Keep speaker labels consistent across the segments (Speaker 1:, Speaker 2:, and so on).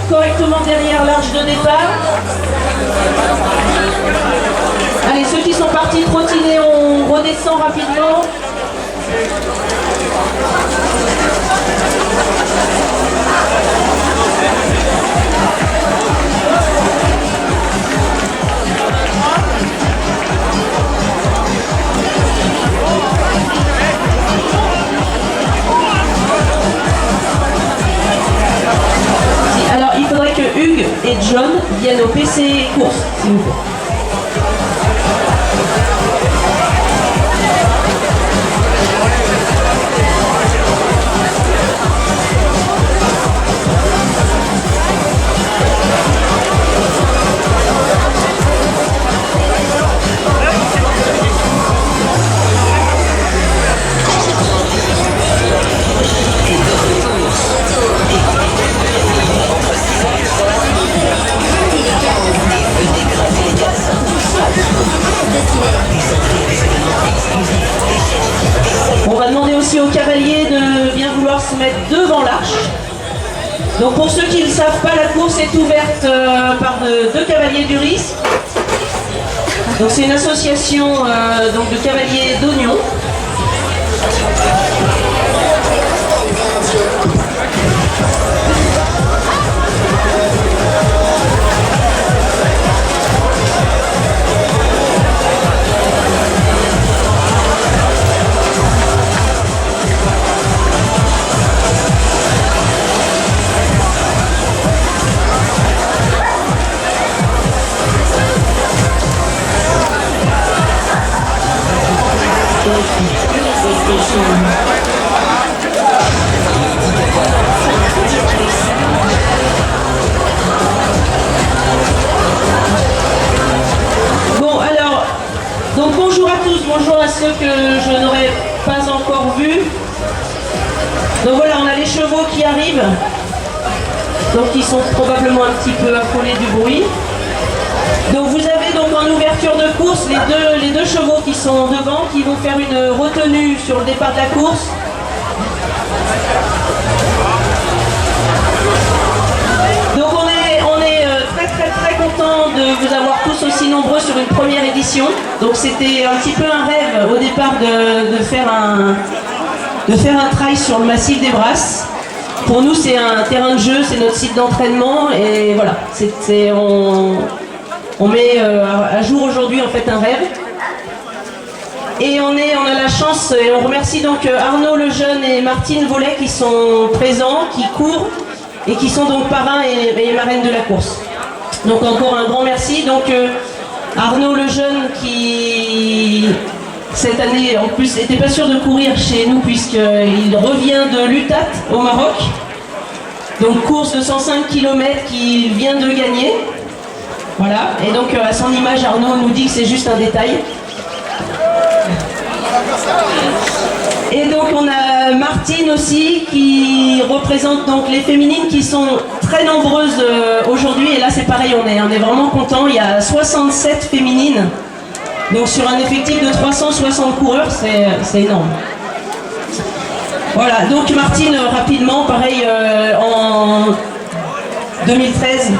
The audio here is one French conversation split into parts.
Speaker 1: correctement derrière l'arche de départ. Allez, ceux qui sont partis trottiner, on redescend rapidement. Alors, il faudrait que Hugues et John viennent au PC course, s'il vous plaît. On va demander aussi aux cavaliers de bien vouloir se mettre devant l'arche. Donc pour ceux qui ne savent pas, la course est ouverte par deux cavaliers du risque. Donc c'est une association donc de cavaliers d'Oignon. Bon alors, donc bonjour à tous, bonjour à ceux que je n'aurais pas encore vus. Donc voilà, on a les chevaux qui arrivent, donc ils sont probablement un petit peu affolés du bruit. Donc vous avez donc en ouverture de course les deux chevaux qui sont devant, qui vont faire une retenue sur le départ de la course. Donc on est très content de vous avoir tous aussi nombreux sur une première édition. Donc c'était un petit peu un rêve au départ de faire un trail sur le massif des Brasses. Pour nous c'est un terrain de jeu, c'est notre site d'entraînement et voilà, on met à jour aujourd'hui en fait un rêve. Et on a la chance, et on remercie donc Arnaud Lejeune et Martine Vollet qui sont présents, qui courent et qui sont donc parrains et marraines de la course. Donc encore un grand merci. Donc Arnaud Lejeune qui cette année en plus n'était pas sûr de courir chez nous puisqu'il revient de l'UTAT au Maroc. Donc course de 105 km qu'il vient de gagner. Voilà, et donc à son image, Arnaud nous dit que c'est juste un détail. Et donc on a Martine aussi qui représente donc les féminines qui sont très nombreuses aujourd'hui. Et là c'est pareil, on est vraiment content. Il y a 67 féminines Donc sur un effectif de 360 coureurs, c'est énorme. Voilà, donc Martine, rapidement, pareil, en 2013,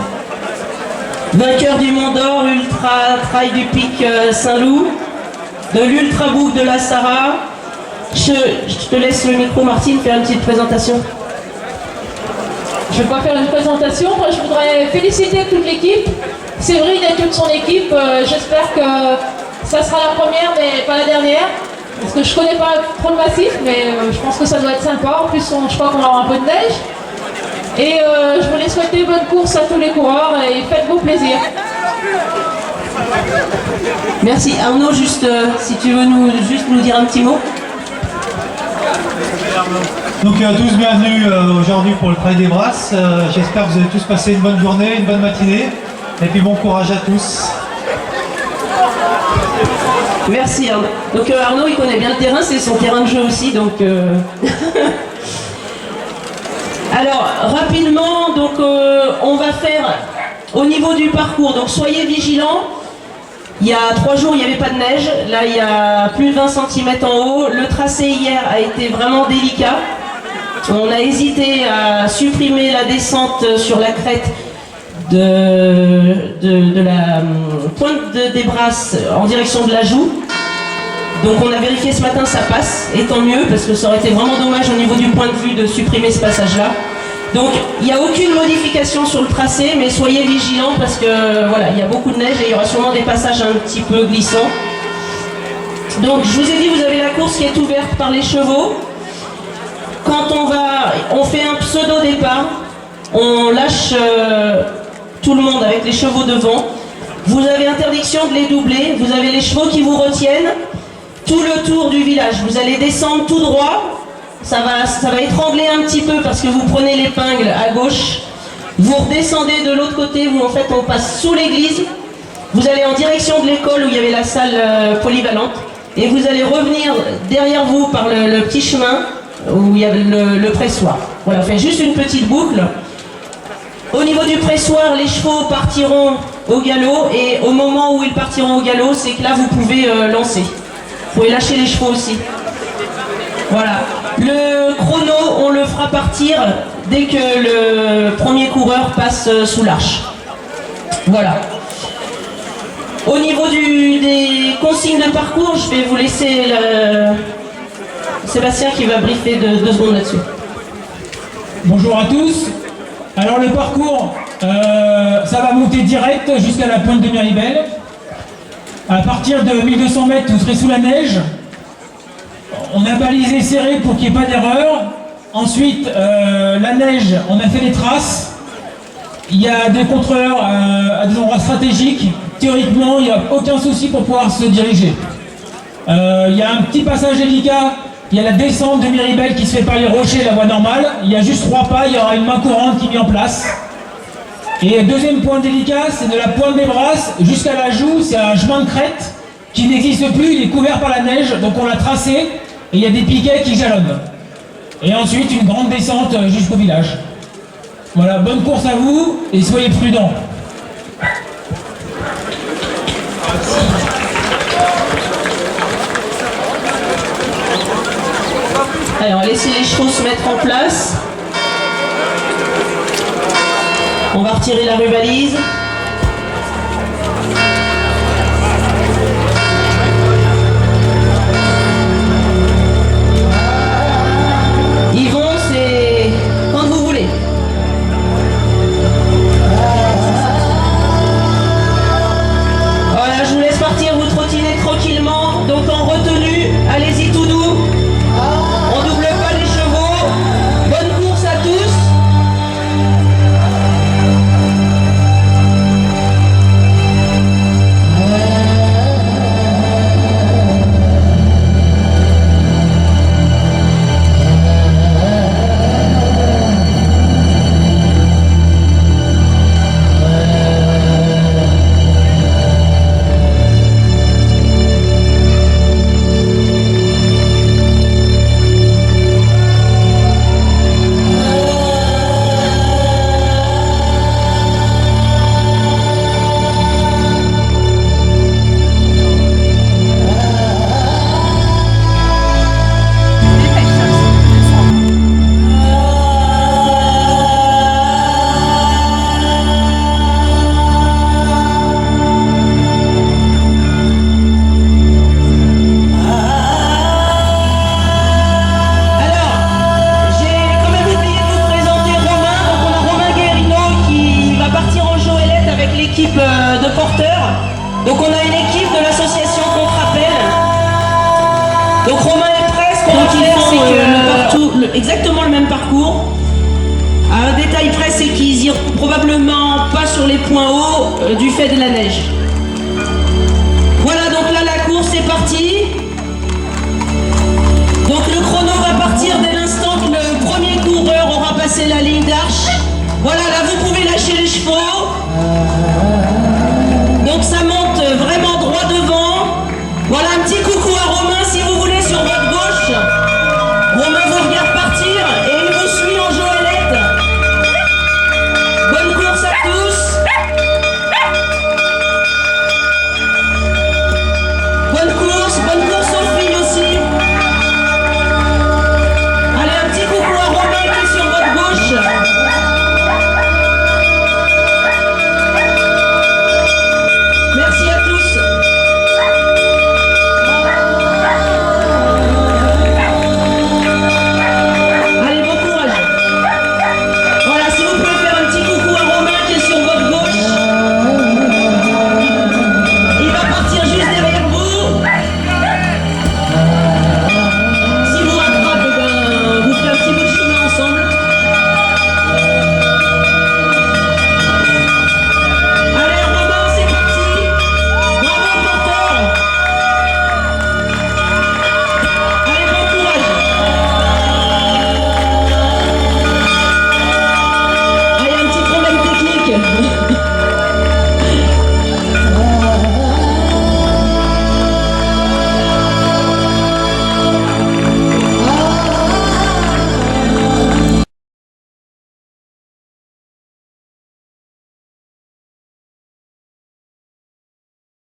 Speaker 1: vainqueur du Mont d'Or, Ultra Trail du Pic Saint-Loup, de l'Ultra Boucle de la Sarah. Je te laisse le micro, Martine, faire une petite présentation.
Speaker 2: Je ne vais pas faire une présentation, moi je voudrais féliciter toute l'équipe, Séverine et toute son équipe. J'espère que ça sera la première mais pas la dernière, parce que je ne connais pas trop le massif, mais je pense que ça doit être sympa. En plus je crois qu'on aura un peu de neige. Et je voulais souhaiter bonne course à tous les coureurs et faites-vous plaisir.
Speaker 1: Merci. Arnaud, juste si tu veux nous dire un petit mot.
Speaker 3: Donc tous bienvenus aujourd'hui pour le Trail des Brasses. J'espère que vous avez tous passé une bonne journée, une bonne matinée. Et puis bon courage à tous.
Speaker 1: Merci Arnaud. Donc Arnaud il connaît bien le terrain, c'est son terrain de jeu aussi. Donc alors rapidement, donc on va faire au niveau du parcours. Donc soyez vigilants. Il y a 3 jours, il n'y avait pas de neige. Là, il y a plus de 20 cm en haut. Le tracé hier a été vraiment délicat. On a hésité à supprimer la descente sur la crête de la pointe des Brasses en direction de la Joux. Donc on a vérifié ce matin, ça passe. Et tant mieux, parce que ça aurait été vraiment dommage au niveau du point de vue de supprimer ce passage-là. Donc il n'y a aucune modification sur le tracé, mais soyez vigilants parce que voilà, il y a beaucoup de neige et il y aura sûrement des passages un petit peu glissants. Donc je vous ai dit, vous avez la course qui est ouverte par les chevaux. Quand on fait un pseudo départ, on lâche tout le monde avec les chevaux devant. Vous avez interdiction de les doubler, vous avez les chevaux qui vous retiennent tout le tour du village. Vous allez descendre tout droit. Ça va étrangler un petit peu parce que vous prenez l'épingle à gauche, vous redescendez de l'autre côté, en fait on passe sous l'église, vous allez en direction de l'école où il y avait la salle polyvalente et vous allez revenir derrière vous par le petit chemin où il y a le pressoir. Voilà, on fait juste une petite boucle. Au niveau du pressoir, les chevaux partiront au galop et au moment où ils partiront au galop, c'est que là vous pouvez lancer. Vous pouvez lâcher les chevaux aussi. Voilà. Le chrono, on le fera partir dès que le premier coureur passe sous l'arche. Voilà. Au niveau des consignes de parcours, je vais vous laisser Sébastien qui va briefer 2 secondes là-dessus.
Speaker 4: Bonjour à tous. Alors le parcours, ça va monter direct jusqu'à la pointe de Miribel. À partir de 1200 mètres, vous serez sous la neige. On a balisé serré pour qu'il n'y ait pas d'erreur. Ensuite, la neige, on a fait des traces. Il y a des contreurs à des endroits stratégiques. Théoriquement, il n'y a aucun souci pour pouvoir se diriger. Il y a un petit passage délicat. Il y a la descente de Miribel qui se fait par les rochers, la voie normale. Il y a juste 3 pas, il y aura une main courante qui est mise en place. Et deuxième point délicat, c'est de la pointe des Brasses jusqu'à la Joux. C'est un chemin de crête qui n'existe plus, il est couvert par la neige, donc on l'a tracé. Et il y a des piquets qui jalonnent. Et ensuite, une grande descente jusqu'au village. Voilà, bonne course à vous et soyez prudents.
Speaker 1: Allez, on va laisser les chevaux se mettre en place. On va retirer la rubalise. Yvon, c'est quand vous voulez. Voilà, je vous laisse partir, vous trottiner tranquillement. Donc en retenue, allez-y tout doux. On double pas les chevaux. Bonne course à tous. Donc Romain est prêt, ce qu'on va faire, c'est que exactement le même parcours. Un détail près, c'est qu'ils iront probablement pas sur les points hauts du fait de la neige.